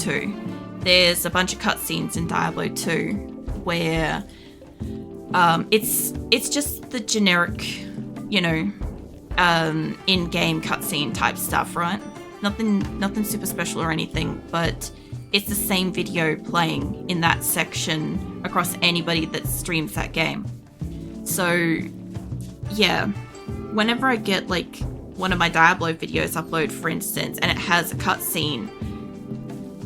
2. There's a bunch of cutscenes in Diablo 2 where it's just the generic, you know, in-game cutscene type stuff, right? Nothing super special or anything, but it's the same video playing in that section across anybody that streams that game. So yeah, whenever I get like one of my Diablo videos upload, for instance, and it has a cutscene,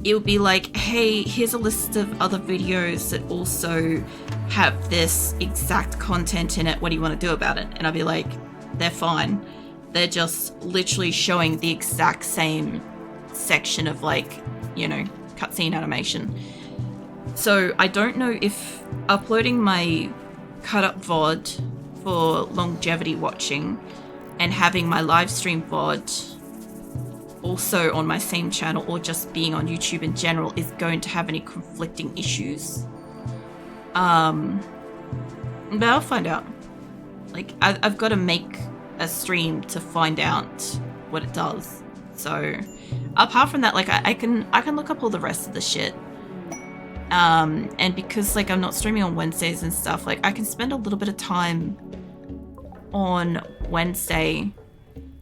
it would be like, hey, here's a list of other videos that also have this exact content in it. What do you want to do about it? And I'd be like, they're fine. They're just literally showing the exact same section of, like, you know, cutscene animation. So I don't know if uploading my cut up VOD for longevity watching and having my live stream VOD also on my same channel, or just being on YouTube in general, is going to have any conflicting issues. But I'll find out. Like, I've got to make a stream to find out what it does. So apart from that, like, I can look up all the rest of the shit. And because, like, I'm not streaming on Wednesdays and stuff, like, I can spend a little bit of time on Wednesday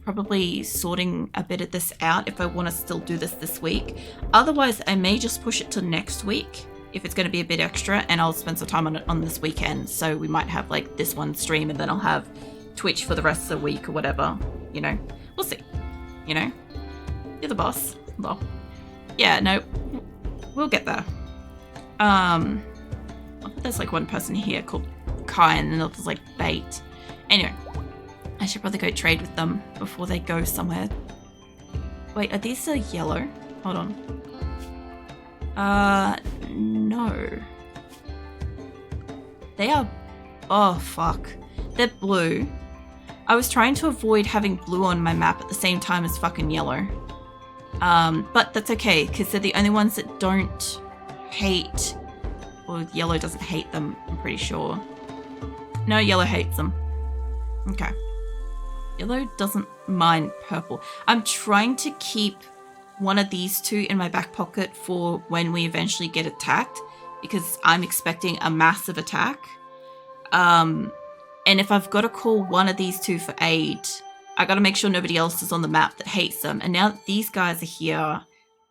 probably sorting a bit of this out if I want to still do this week. Otherwise, I may just push it to next week if it's going to be a bit extra, and I'll spend some time on it on this weekend. So we might have, like, this one stream, and then I'll have Twitch for the rest of the week or whatever, you know. We'll see, you know. You're the boss. Well, yeah, no, we'll get there. There's like one person here called Kai, and then there's like Bait. Anyway, I should probably go trade with them before they go somewhere. Wait, are these yellow? Hold on. No. They are, oh fuck. They're blue. I was trying to avoid having blue on my map at the same time as fucking yellow. But that's okay, because they're the only ones that don't hate, or yellow doesn't hate them, I'm pretty sure. No, yellow hates them. Okay. Yellow doesn't mind purple. I'm trying to keep one of these two in my back pocket for when we eventually get attacked, because I'm expecting a massive attack. And if I've got to call one of these two for aid, I got to make sure nobody else is on the map that hates them. And now that these guys are here,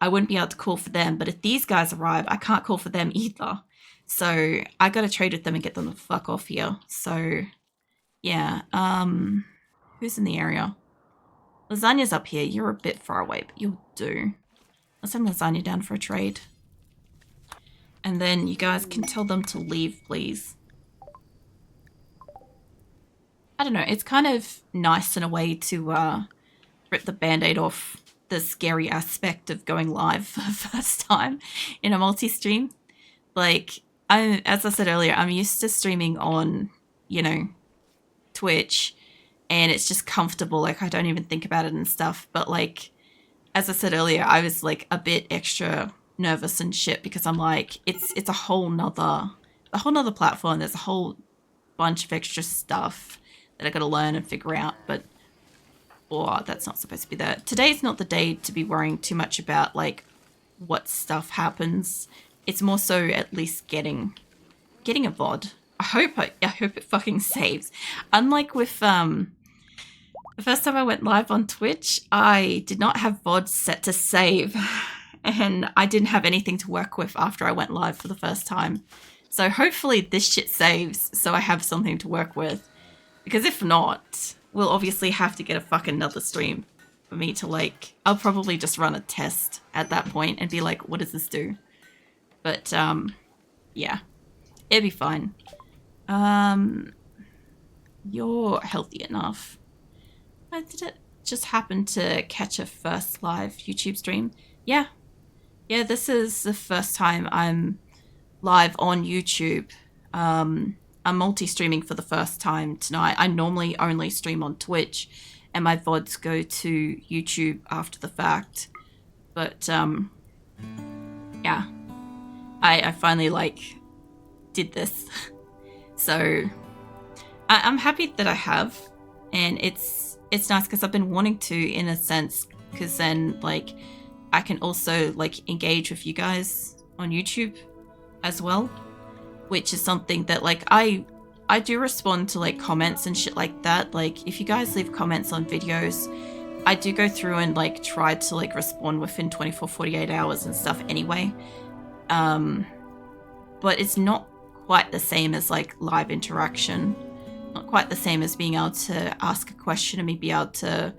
I wouldn't be able to call for them. But if these guys arrive, I can't call for them either. So I got to trade with them and get them to fuck off here. So yeah, who's in the area? Lasagna's up here. You're a bit far away, but you'll do. Let's send Lasagna down for a trade. And then you guys can tell them to leave, please. I don't know, it's kind of nice in a way to rip the band-aid off the scary aspect of going live for the first time in a multi-stream. Like, as I said earlier, I'm used to streaming on, you know, Twitch, and it's just comfortable. Like, I don't even think about it and stuff. But, like, as I said earlier, I was, like, a bit extra nervous and shit, because I'm like, it's a whole nother platform. There's a whole bunch of extra stuff that I got to learn and figure out, but that's not supposed to be there. Today's not the day to be worrying too much about, like, what stuff happens. It's more so at least getting a VOD. I hope it fucking saves. Unlike with the first time I went live on Twitch, I did not have VOD set to save, and I didn't have anything to work with after I went live for the first time. So hopefully this shit saves, so I have something to work with. Because if not, we'll obviously have to get a fucking another stream for me to, like, I'll probably just run a test at that point and be like, what does this do? But, yeah, it'll be fine. You're healthy enough. Did it just happen to catch a first live YouTube stream? Yeah. Yeah, this is the first time I'm live on YouTube. I'm multi-streaming for the first time tonight. I normally only stream on Twitch, and my VODs go to YouTube after the fact. But, yeah. I finally, like, did this. So, I'm happy that I have. And it's nice because I've been wanting to, in a sense, because then, like, I can also like engage with you guys on YouTube as well, which is something that like I do respond to like comments and shit like that. Like if you guys leave comments on videos, I do go through and like try to like respond within 48 hours and stuff anyway. But it's not quite the same as like live interaction. Not quite the same as being able to ask a question and me be able to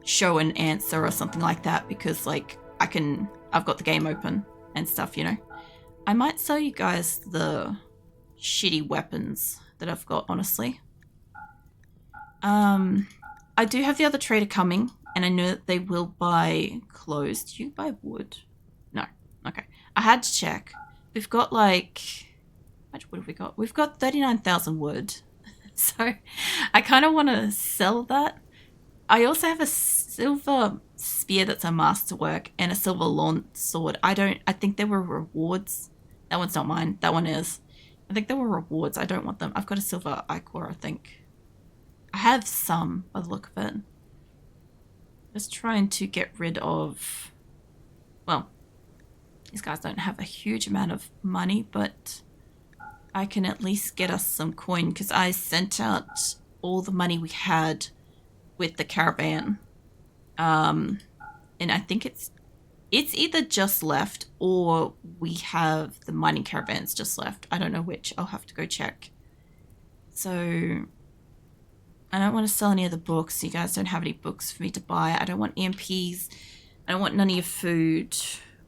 show an answer or something like that, because like I've got the game open and stuff, you know. I might sell you guys the shitty weapons that I've got, honestly. I do have the other trader coming, and I know that they will buy clothes. Do you buy wood? No. Okay. I had to check. We've got like... How much wood have we got? We've got 39,000 wood. So I kind of want to sell that. I also have a silver spear that's a masterwork and a silver lawn sword. I think there were rewards. That one's not mine. That one is. I think there were rewards. I don't want them. I've got a silver ichor, I think. I have some by the look of it. Just trying to get rid of... Well, these guys don't have a huge amount of money, but I can at least get us some coin, because I sent out all the money we had with the caravan. And I think it's either just left or we have the mining caravans just left. I don't know which. I'll have to go check. So I don't want to sell any of the books. You guys don't have any books for me to buy. I don't want EMPs. I don't want none of your food.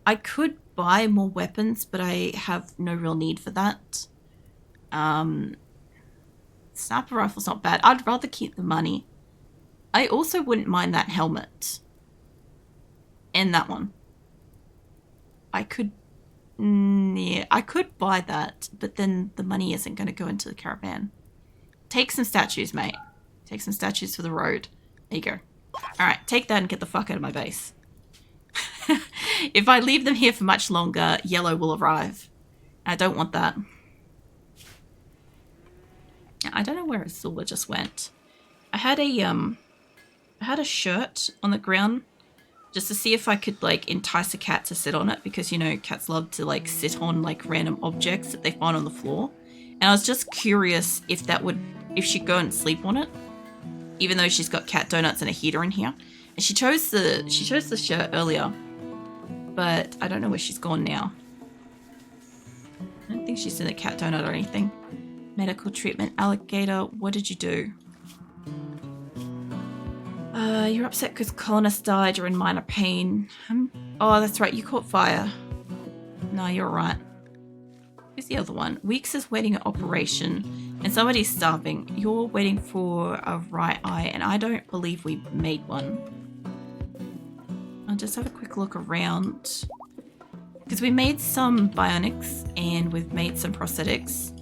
I could buy more weapons, but I have no real need for that. Sniper rifle's not bad. I'd rather keep the money. I also wouldn't mind that helmet. And that one. I could... yeah, I could buy that, but then the money isn't going to go into the caravan. Take some statues, mate. Take some statues for the road. There you go. Alright, take that and get the fuck out of my base. If I leave them here for much longer, yellow will arrive. I don't want that. I don't know where Asora just went. I had a shirt on the ground just to see if I could like entice a cat to sit on it, because you know cats love to like sit on like random objects that they find on the floor. And I was just curious if she'd go and sleep on it, even though she's got cat donuts and a heater in here. And she chose the shirt earlier, but I don't know where she's gone now. I don't think she's in a cat donut or anything. Medical treatment, alligator. What did you do? You're upset because colonists died. You're in minor pain. Oh, that's right. You caught fire. No, you're right. Who's the other one? Weeks is waiting at operation, and somebody's starving. You're waiting for a right eye, and I don't believe we made one. I'll just have a quick look around, because we made some bionics and we've made some prosthetics.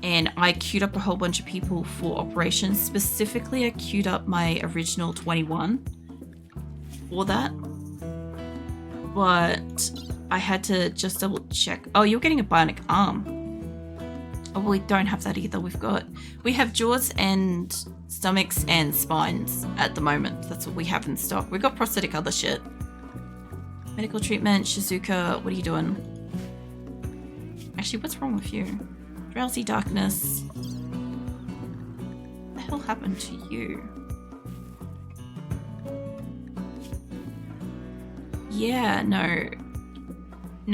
And I queued up a whole bunch of people for operations. Specifically, I queued up my original 21 for that. But I had to just double check. Oh, you're getting a bionic arm. Oh, we don't have that either. We have jaws and stomachs and spines at the moment. That's what we have in stock. We've got prosthetic other shit. Medical treatment, Shizuka, what are you doing? Actually, what's wrong with you? Drowsy darkness. What the hell happened to you? Yeah, no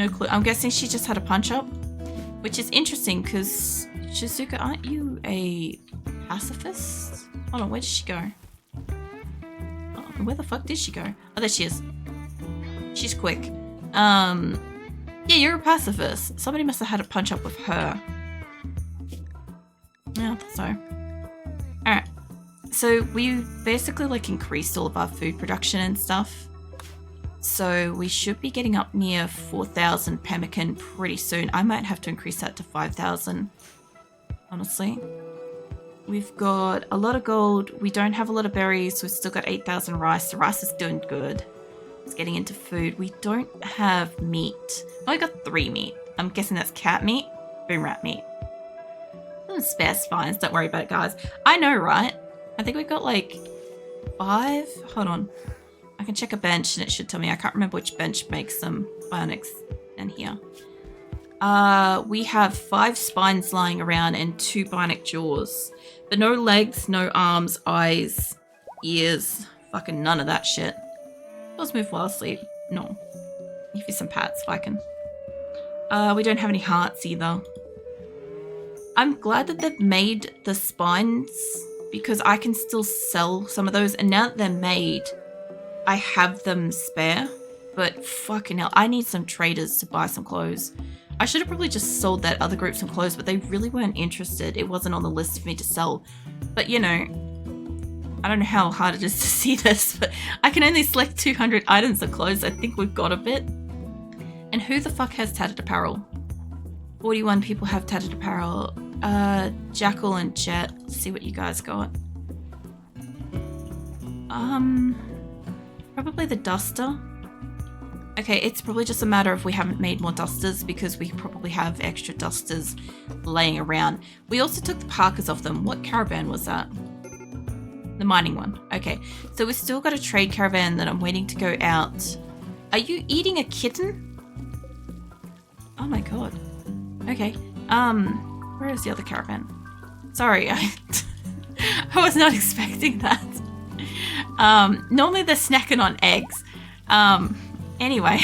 clue. I'm guessing she just had a punch up, which is interesting because Shizuka, aren't you a pacifist? Hold on, where did she go? Oh, where the fuck did she go? Oh, there she is. She's quick. Yeah, you're a pacifist. Somebody must have had a punch up with her. Yeah, I thought so. Alright. So we basically like increased all of our food production and stuff. So we should be getting up near 4,000 pemmican pretty soon. I might have to increase that to 5,000. Honestly. We've got a lot of gold. We don't have a lot of berries. So we've still got 8,000 rice. The rice is doing good. It's getting into food. We don't have meat. Oh, I got 3 meat. I'm guessing that's cat meat. Boom rat meat. Spare spines, don't worry about it, guys. I know, right? I think we've got like 5. Hold on. I can check a bench and it should tell me. I can't remember which bench makes some bionics in here. We have 5 spines lying around and 2 bionic jaws. But no legs, no arms, eyes, ears, fucking none of that shit. Let's move while asleep. No. Give you some pats, Viking. We don't have any hearts either. I'm glad that they've made the spines because I can still sell some of those. And now that they're made, I have them spare. But fucking hell, I need some traders to buy some clothes. I should have probably just sold that other group some clothes, but they really weren't interested. It wasn't on the list for me to sell. But you know, I don't know how hard it is to see this, but I can only select 200 items of clothes. I think we've got a bit. And who the fuck has tattered apparel? 41 people have tattered apparel. Jackal and Jet. Let's see what you guys got. Probably the duster. Okay, it's probably just a matter of we haven't made more dusters because we probably have extra dusters laying around. We also took the parkas off them. What caravan was that? The mining one. Okay, so we've still got a trade caravan that I'm waiting to go out. Are you eating a kitten? Oh my god. Okay, where is the other caravan? Sorry, I was not expecting that. Normally they're snacking on eggs. Anyway,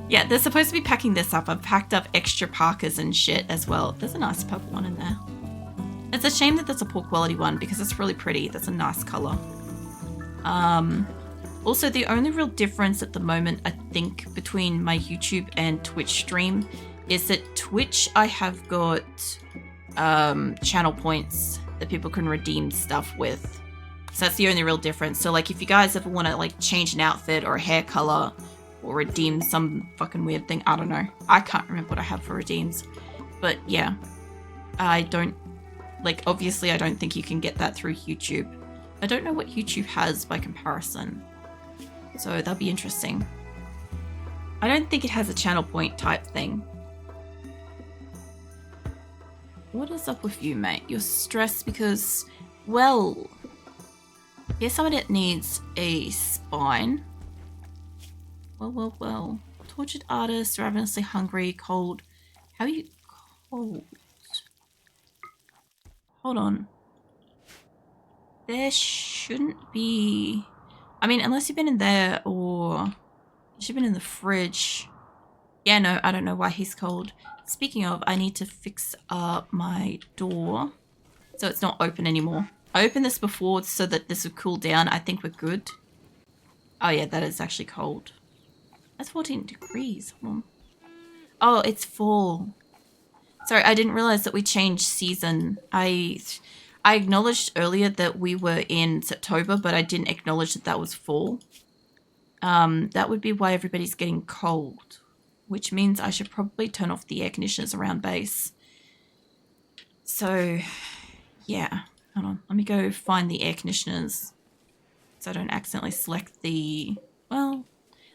yeah, they're supposed to be packing this up. I've packed up extra parkas and shit as well. There's a nice purple one in there. It's a shame that there's a poor quality one because it's really pretty. That's a nice color. Also, the only real difference at the moment, I think, between my YouTube and Twitch stream is that Twitch, I have got channel points that people can redeem stuff with. So that's the only real difference. So like if you guys ever want to like change an outfit or a hair color or redeem some fucking weird thing, I don't know. I can't remember what I have for redeems. But yeah, I don't, like obviously I don't think you can get that through YouTube. I don't know what YouTube has by comparison. So that'll be interesting. I don't think it has a channel point type thing. What is up with you, mate? You're stressed because, well, here's somebody that needs a spine. Well. Tortured artist, ravenously hungry, cold. How are you cold? Hold on. There shouldn't be... I mean, unless you've been in there or... You should have been in the fridge. Yeah, no, I don't know why he's cold. Speaking of, I need to fix up my door so it's not open anymore. I opened this before so that this would cool down. I think we're good. Oh yeah, that is actually cold. That's 14 degrees. Hold on. Oh, it's fall. Sorry, I didn't realize that we changed season. I acknowledged earlier that we were in September, but I didn't acknowledge that that was fall. That would be why everybody's getting cold, which means I should probably turn off the air conditioners around base. So, yeah. Hold on, let me go find the air conditioners so I don't accidentally select the... Well,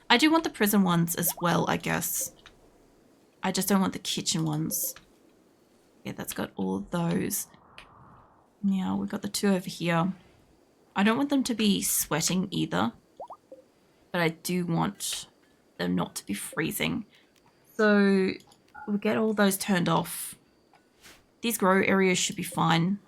I do want the prison ones as well, I guess. I just don't want the kitchen ones. Yeah, that's got all of those. Now, we've got the 2 over here. I don't want them to be sweating either, but I do want them not to be freezing. So, we'll get all those turned off. These grow areas should be fine.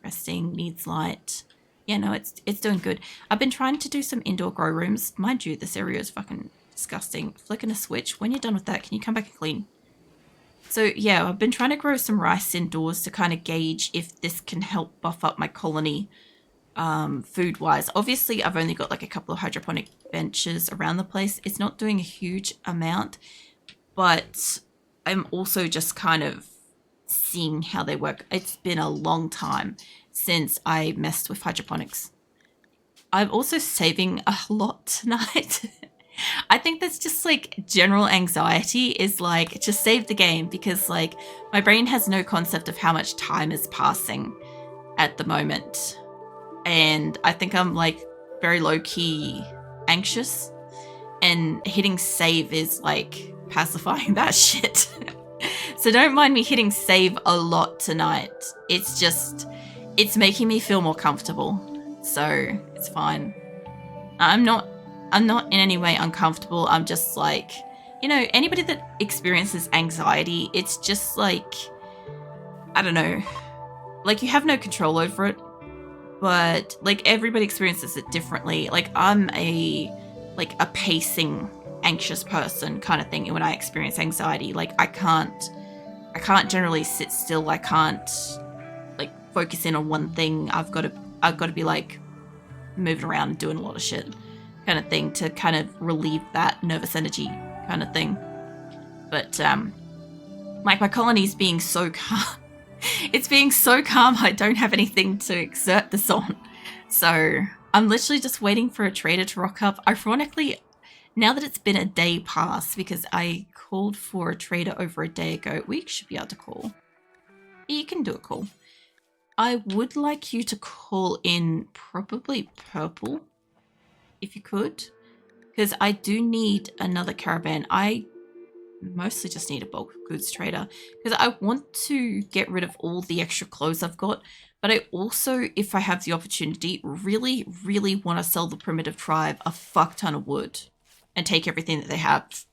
Resting, needs light. Yeah, no, it's doing good. I've been trying to do some indoor grow rooms. Mind you, this area is fucking disgusting. Flicking a switch. When you're done with that, can you come back and clean? So yeah, I've been trying to grow some rice indoors to kind of gauge if this can help buff up my colony food-wise. Obviously, I've only got like a couple of hydroponic benches around the place. It's not doing a huge amount, but I'm also just kind of seeing how they work. It's been a long time since I messed with hydroponics. I'm also saving a lot tonight. I think that's just like general anxiety is like just save the game because like my brain has no concept of how much time is passing at the moment. And I think I'm like very low-key anxious and hitting save is like pacifying that shit. So don't mind me hitting save a lot tonight. It's just, it's making me feel more comfortable. So it's fine. I'm not I'm not in any way uncomfortable. I'm just like, you know, anybody that experiences anxiety, it's just like, I don't know, like you have no control over it, but like everybody experiences it differently. Like I'm a pacing anxious person kind of thing when I experience anxiety. Like I can't generally sit still. I can't like focus in on one thing. I've got to be like moving around and doing a lot of shit kind of thing to kind of relieve that nervous energy kind of thing. But like my colony's being so calm. It's being so calm I don't have anything to exert this on. So I'm literally just waiting for a trader to rock up. Ironically, now that it's been a day past, because I called for a trader over a day ago, we should be able to call. You can do a call. I would like you to call in probably purple, if you could, because I do need another caravan. I mostly just need a bulk goods trader because I want to get rid of all the extra clothes I've got, but I also, if I have the opportunity, really, really want to sell the primitive tribe a fuck ton of wood and take everything that they have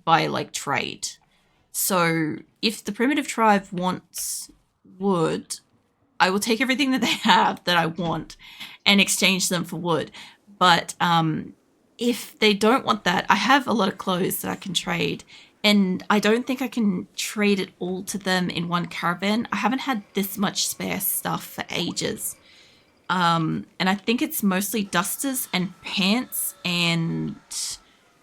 by like trade. So if the primitive tribe wants wood, I will take everything that they have that I want and exchange them for wood. But if they don't want that, I have a lot of clothes that I can trade. And I don't think I can trade it all to them in one caravan. I haven't had this much spare stuff for ages. And I think it's mostly dusters and pants and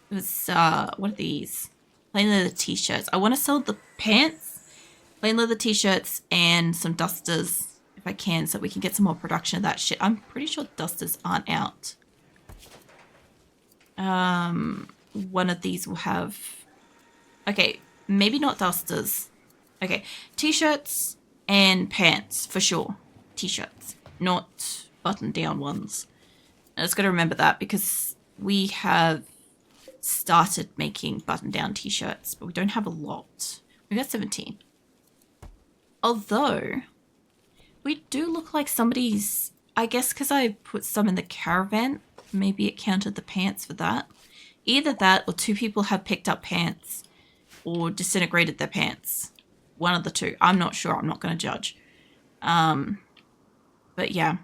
it was, what are these? Plain leather t-shirts. I want to sell the pants, plain leather t-shirts, and some dusters if I can so we can get some more production of that shit. I'm pretty sure dusters aren't out. One of these will have... Okay, maybe not dusters. Okay, t-shirts and pants for sure. T-shirts, not button-down ones. I just got to remember that because we have started making button-down t-shirts, but we don't have a lot. We got 17. Although, we do look like somebody's... I guess because I put some in the caravan, maybe it counted the pants for that. Either that or two people have picked up pants or disintegrated their pants. One of the two. I'm not sure. I'm not going to judge. But yeah.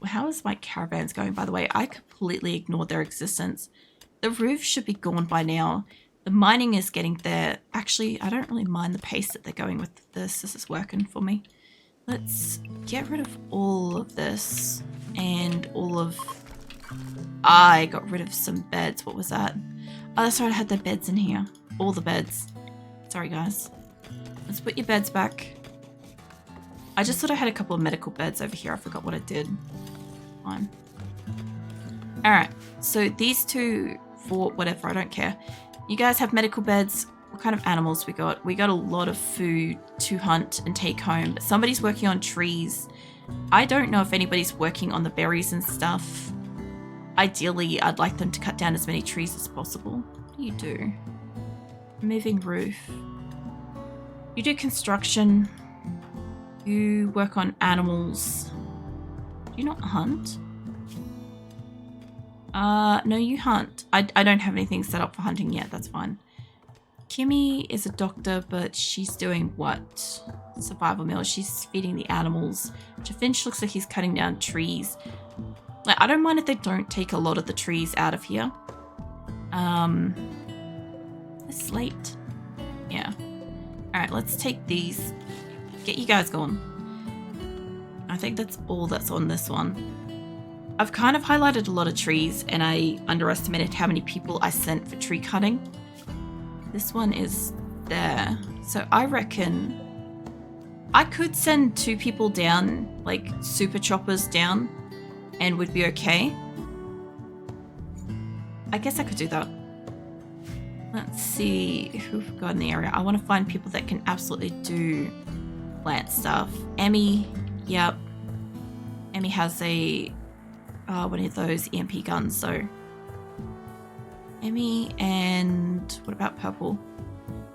How is my caravans going, by the way? I completely ignored their existence. The roof should be gone by now. The mining is getting there. Actually, I don't really mind the pace that they're going with this. This is working for me. Let's get rid of all of this and all of... I got rid of some beds. What was that? Oh, that's right. I had the beds in here. All the beds. Sorry, guys. Let's put your beds back. I just thought I had a couple of medical beds over here. I forgot what I did. Fine. Alright. So these two, for whatever, I don't care. You guys have medical beds. What kind of animals we got? We got a lot of food to hunt and take home. But somebody's working on trees. I don't know if anybody's working on the berries and stuff. Ideally, I'd like them to cut down as many trees as possible. What do you do? Moving roof. You do construction. You work on animals. Do you not hunt? No, you hunt. I don't have anything set up for hunting yet. That's fine. Kimmy is a doctor, but she's doing what? Survival meals. She's feeding the animals. Jafinch looks like he's cutting down trees. Like, I don't mind if they don't take a lot of the trees out of here. It's late. Yeah. Alright, let's take these. Get you guys going. I think that's all that's on this one. I've kind of highlighted a lot of trees and I underestimated how many people I sent for tree cutting. This one is there. So I reckon I could send 2 people down, like super choppers down, and would be okay. I guess I could do that. Let's see who we've got in the area. I want to find people that can absolutely do plant stuff. Emmy, yep. Emmy has a one of those EMP guns, so Emmy, and what about Purple?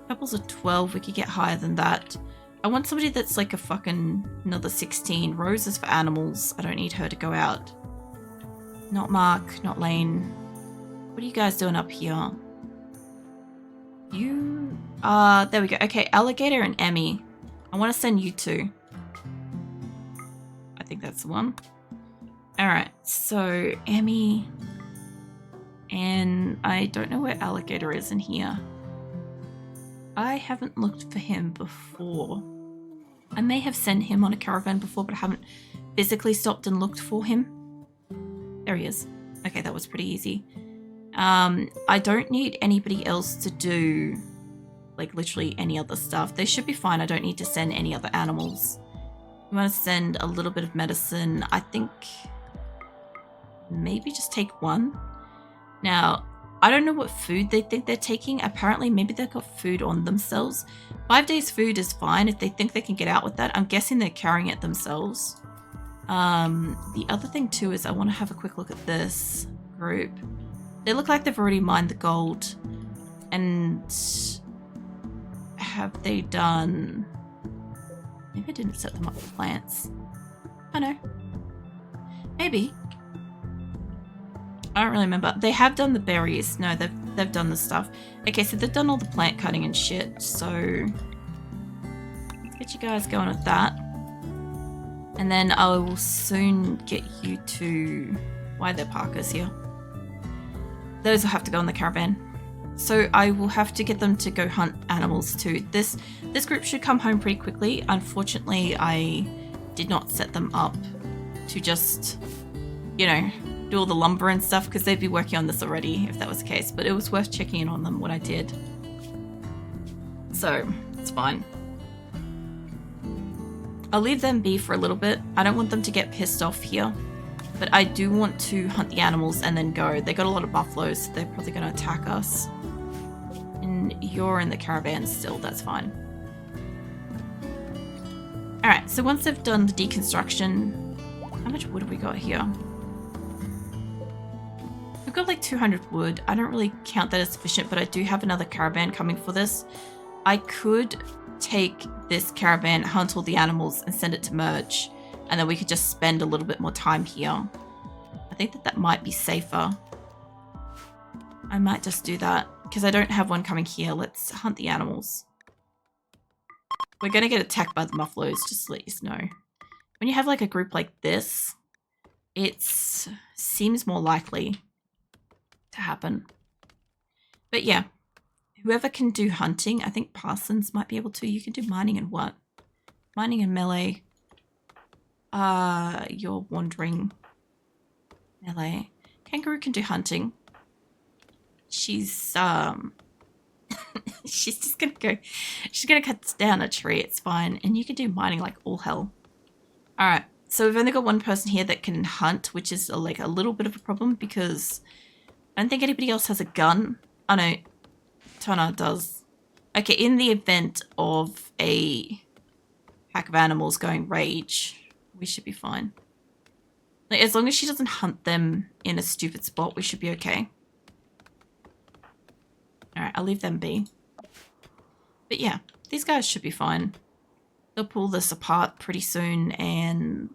Purple's a 12, we could get higher than that. I want somebody that's like a fucking another 16. Rose is for animals. I don't need her to go out. Not Mark, not Lane. What are you guys doing up here? You there we go. Okay, Alligator and Emmy. I want to send you two. I think that's the one. Alright, so Emmy. And I don't know where Alligator is in here. I haven't looked for him before. I may have sent him on a caravan before, but I haven't physically stopped and looked for him. There he is. Okay, that was pretty easy. I don't need anybody else to do, like, literally any other stuff. They should be fine. I don't need to send any other animals. I'm going to send a little bit of medicine. I think maybe just take one. Now, I don't know what food they think they're taking. Apparently, maybe they've got food on themselves. 5 days food is fine if they think they can get out with that. I'm guessing they're carrying it themselves. The other thing too is I want to have a quick look at this group. They look like they've already mined the gold. And have they done... Maybe I didn't set them up for plants. I know. Maybe. I don't really remember. They have done the berries. No, they've done the stuff. Okay, so they've done all the plant cutting and shit. So let's get you guys going with that. And then I will soon get you to... Why are there parkers here? Those will have to go on the caravan. So I will have to get them to go hunt animals too. This group should come home pretty quickly. Unfortunately, I did not set them up to just, you know, do all the lumber and stuff because they'd be working on this already if that was the case. But it was worth checking in on them when I did. So it's fine. I'll leave them be for a little bit. I don't want them to get pissed off here. But I do want to hunt the animals and then go. They got a lot of buffaloes, so they're probably going to attack us. And you're in the caravan still, that's fine. Alright, so once they've done the deconstruction... How much wood have we got here? We've got like 200 wood. I don't really count that as sufficient, but I do have another caravan coming for this. I could take this caravan, hunt all the animals, and send it to merge. And then we could just spend a little bit more time here. I think that might be safer. I might just do that. Because I don't have one coming here. Let's hunt the animals. We're going to get attacked by the buffaloes, just to let you know. When you have like a group like this, it seems more likely to happen. But yeah, whoever can do hunting, I think Parsons might be able to. You can do mining and what? Mining and melee. You're wandering melee. Kangaroo can do hunting. She's she's just gonna go. She's gonna cut down a tree. It's fine, and you can do mining like all hell. All right, so we've only got one person here that can hunt, which is like a little bit of a problem because I don't think anybody else has a gun. Oh no, Tana does. Okay, in the event of a pack of animals going rage, we should be fine. Like, as long as she doesn't hunt them in a stupid spot, we should be okay. Alright, I'll leave them be. But yeah, these guys should be fine. They'll pull this apart pretty soon, and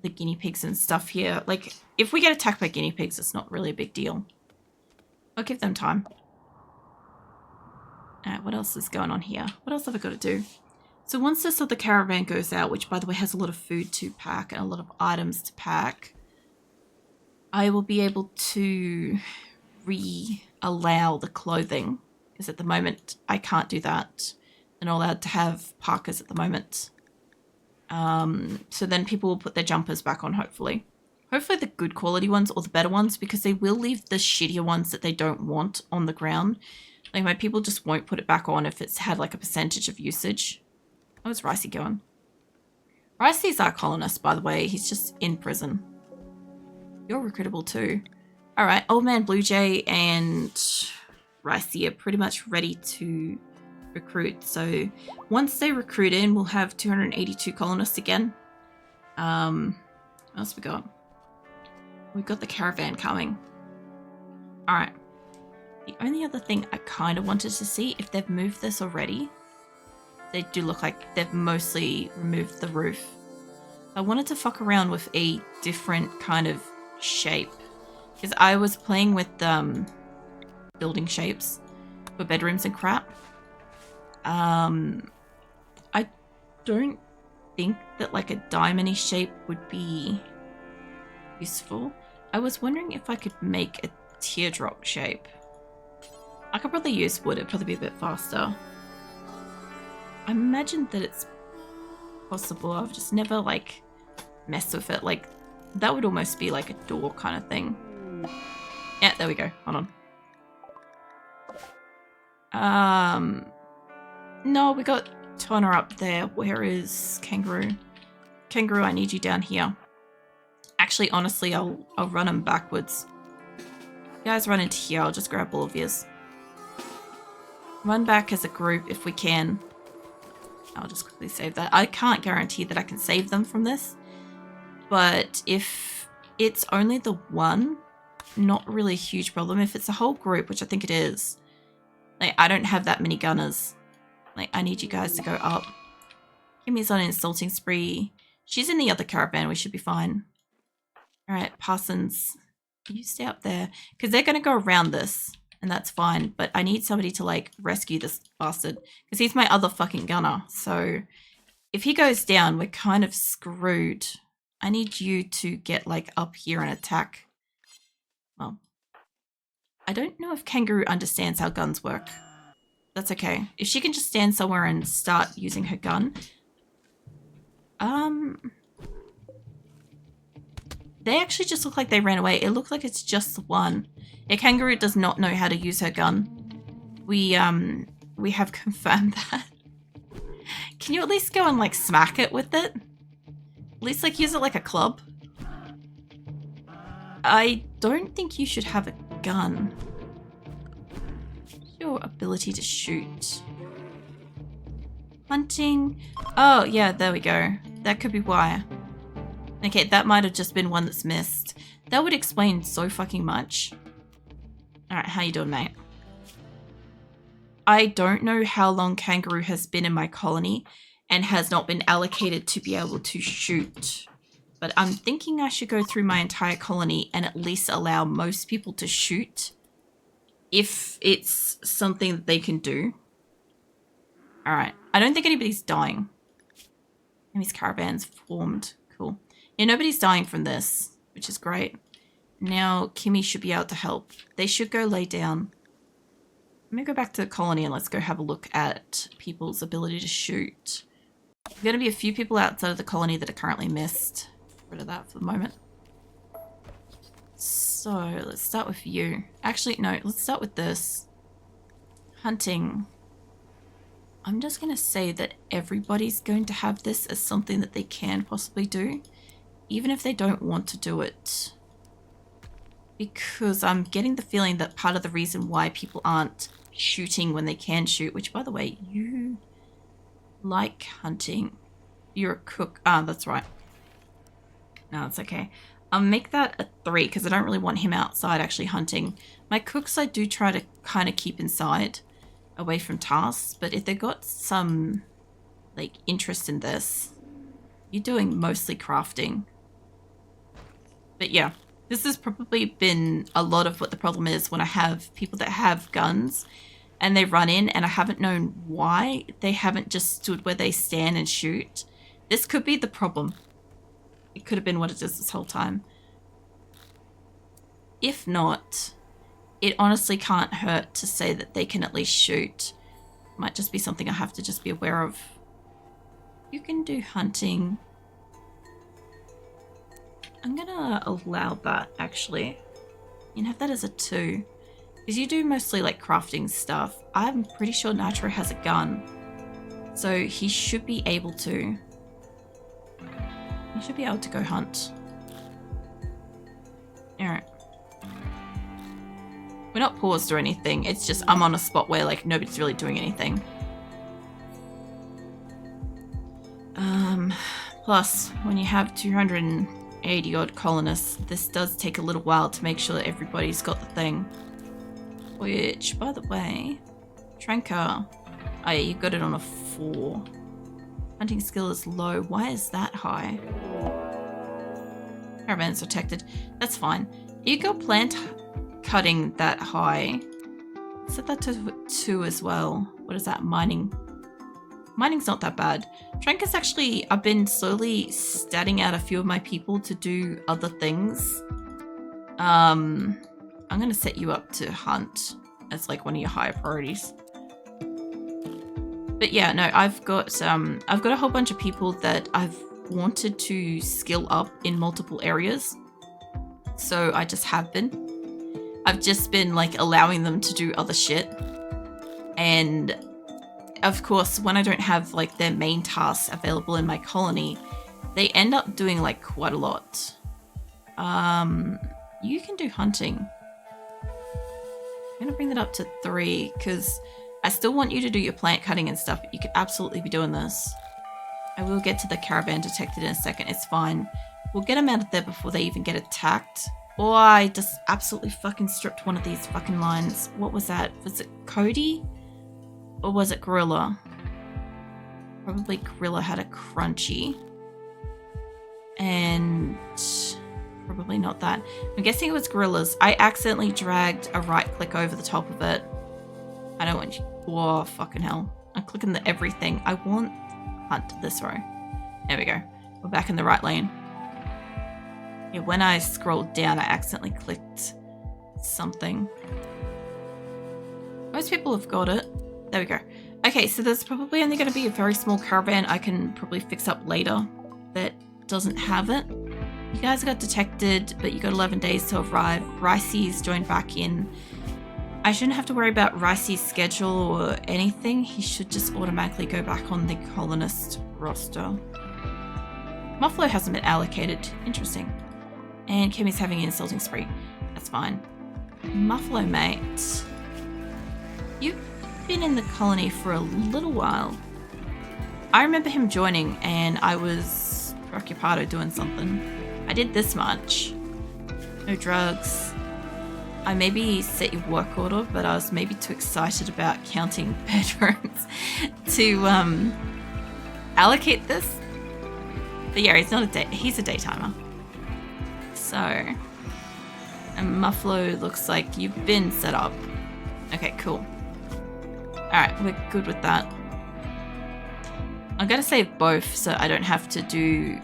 the guinea pigs and stuff here. Like, if we get attacked by guinea pigs, it's not really a big deal. I'll give them time. Alright, what else is going on here? What else have I got to do? So once this other caravan goes out, which by the way has a lot of food to pack and a lot of items to pack, I will be able to re-allow the clothing. Because at the moment, I can't do that. They're not allowed to have parkas at the moment. So then people will put their jumpers back on, hopefully. Hopefully the good quality ones or the better ones, because they will leave the shittier ones that they don't want on the ground. Like, my people just won't put it back on if it's had like a percentage of usage. How's Ricey going? Ricey's our colonist, by the way. He's just in prison. You're recruitable too. Alright, Old Man Blue Jay and Ricey are pretty much ready to recruit. So once they recruit in, we'll have 282 colonists again. What else we got? We've got the caravan coming. Alright. The only other thing I kind of wanted to see, if they've moved this already, they do look like they've mostly removed the roof. I wanted to fuck around with a different kind of shape. Because I was playing with building shapes for bedrooms and crap. I don't think that like a diamond-y shape would be useful. I was wondering if I could make a teardrop shape. I could probably use wood, it'd probably be a bit faster. I imagine that it's possible. I've just never like messed with it. Like that would almost be like a door kind of thing. Yeah, there we go. Hold on. No, we got Toner up there. Where is Kangaroo? Kangaroo, I need you down here. Actually, honestly, I'll run them backwards. You guys run into here. I'll just grab all of yours. Run back as a group if we can. I'll just quickly save that. I can't guarantee that I can save them from this. But if it's only the one, not really a huge problem. If it's a whole group, which I think it is, like, I don't have that many gunners. Like, I need you guys to go up. Kimmy's on an insulting spree. She's in the other caravan. We should be fine. All right, Parsons, you stay up there. Because they're going to go around this, and that's fine. But I need somebody to, like, rescue this bastard. Because he's my other fucking gunner. So if he goes down, we're kind of screwed. I need you to get, like, up here and attack. Well, I don't know if Kangaroo understands how guns work. That's okay. If she can just stand somewhere and start using her gun. They actually just look like they ran away. It looked like it's just the one. Yeah, Kangaroo does not know how to use her gun. We have confirmed that. Can you at least go and like smack it with it? At least like use it like a club. I don't think you should have a gun. Your ability to shoot. Hunting. Oh, yeah, there we go. That could be why. Okay, that might have just been one that's missed. That would explain so fucking much. Alright, how you doing, mate? I don't know how long Kangaroo has been in my colony and has not been allocated to be able to shoot. But I'm thinking I should go through my entire colony and at least allow most people to shoot. If it's something that they can do. Alright. I don't think anybody's dying. Enemy's caravans formed. Cool. Yeah, nobody's dying from this, which is great. Now, Kimmy should be able to help. They should go lay down. Let me go back to the colony and let's go have a look at people's ability to shoot. There's going to be a few people outside of the colony that are currently missed. Get rid of that for the moment. So, let's start with you. Actually, no, let's start with this. Hunting. I'm just going to say that everybody's going to have this as something that they can possibly do, even if they don't want to do it. Because I'm getting the feeling that part of the reason why people aren't shooting when they can shoot, which, by the way, you like hunting. You're a cook. Ah, that's right. No, it's okay. I'll make that a 3 because I don't really want him outside actually hunting. My cooks I do try to kind of keep inside, away from tasks, but if they've got some like interest in this, you're doing mostly crafting. But yeah, this has probably been a lot of what the problem is when I have people that have guns and they run in and I haven't known why they haven't just stood where they stand and shoot. This could be the problem. It could have been what it is this whole time. If not, it honestly can't hurt to say that they can at least shoot. Might just be something I have to just be aware of. You can do hunting. I'm gonna allow that, actually. You can have that as a 2. Because you do mostly like crafting stuff. I'm pretty sure Nitro has a gun. So he should be able to. He should be able to go hunt. Alright. We're not paused or anything. It's just I'm on a spot where like nobody's really doing anything. Plus, when you have 280 odd colonists, this does take a little while to make sure that everybody's got the thing. Which, by the way, Tranker, oh yeah, you got it on a 4. Hunting skill is low. Why is that high? Caravans detected. That's fine. You got plant cutting that high. Set that to 2 as well. What is that? Mining. Mining's not that bad. Trank is actually, I've been slowly statting out a few of my people to do other things. I'm gonna set you up to hunt as like one of your higher priorities. But yeah, no, I've got a whole bunch of people that I've wanted to skill up in multiple areas. So I just have been. I've just been like allowing them to do other shit. And of course, when I don't have like their main tasks available in my colony, they end up doing like quite a lot. You can do hunting. I'm gonna bring that up to 3 because I still want you to do your plant cutting and stuff. But you could absolutely be doing this. I will get to the caravan detected in a second. It's fine. We'll get them out of there before they even get attacked. Oh, I just absolutely fucking stripped one of these fucking lines. What was that? Was it Cody? Or was it Gorilla? Probably Gorilla had a crunchy. And probably not that. I'm guessing it was Gorilla's. I accidentally dragged a right click over the top of it. I don't want you. Oh, fucking hell. I'm clicking the everything. I want hunt this row. There we go. We're back in the right lane. Yeah, when I scrolled down, I accidentally clicked something. Most people have got it. There we go. Okay, so there's probably only going to be a very small caravan I can probably fix up later that doesn't have it. You guys got detected, but you got 11 days to arrive. Ricey's joined back in. I shouldn't have to worry about Ricey's schedule or anything. He should just automatically go back on the colonist roster. Muffalo hasn't been allocated. Interesting. And Kimmy's having an insulting spree. That's fine. Muffalo, mate. You've been in the colony for a little while. I remember him joining and I was preoccupado doing something. I did this much. No drugs. I maybe set your work order, but I was maybe too excited about counting bedrooms to allocate this. But yeah, he's not a day. He's a daytimer. So, and Muffalo looks like you've been set up. Okay, cool. Alright, we're good with that. I'm gonna save both so I don't have to do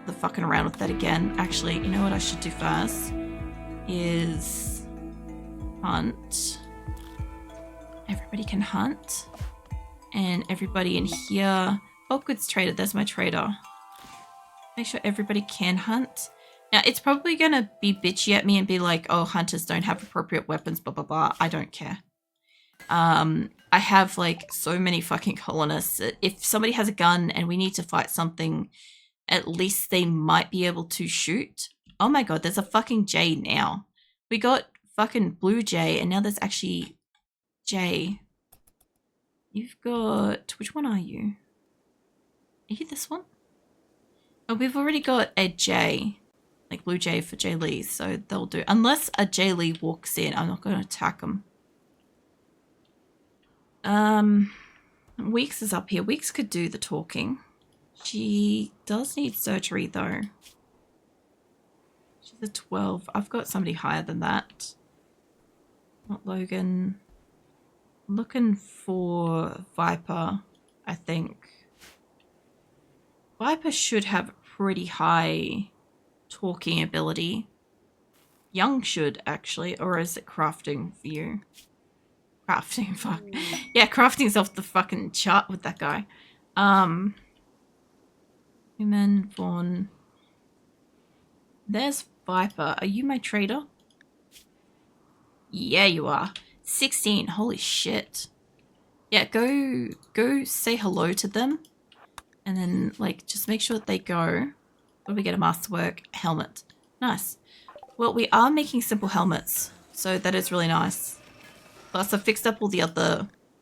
the fucking around with that again. Actually, you know what I should do first? Is hunt. Everybody can hunt. And everybody in here. Bulk goods trader, there's my trader. Make sure everybody can hunt. Now, it's probably gonna be bitchy at me and be like, oh, hunters don't have appropriate weapons, blah, blah, blah. I don't care. I have like so many fucking colonists. If somebody has a gun and we need to fight something, at least they might be able to shoot. Oh my god, there's a fucking J now. We got fucking Blue Jay and now there's actually J. You've got, which one are you? Are you this one? Oh, we've already got a J. Like Blue Jay for Jay Lee, so they'll do. Unless a Jay Lee walks in, I'm not going to attack him. Weeks is up here. Weeks could do the talking. She does need surgery though. She's a 12. I've got somebody higher than that. Not Logan. I'm looking for Viper, I think. Viper should have pretty high talking ability. Young should actually, or is it crafting for you? Crafting, fuck. Yeah, crafting's off the fucking chart with that guy. Human, Vaughn. There's Viper. Are you my trader? Yeah, you are. 16. Holy shit. Yeah, go say hello to them. And then, like, just make sure that they go. What do we get? A masterwork helmet. Nice. Well, we are making simple helmets. So that is really nice. Plus, I fixed up all the other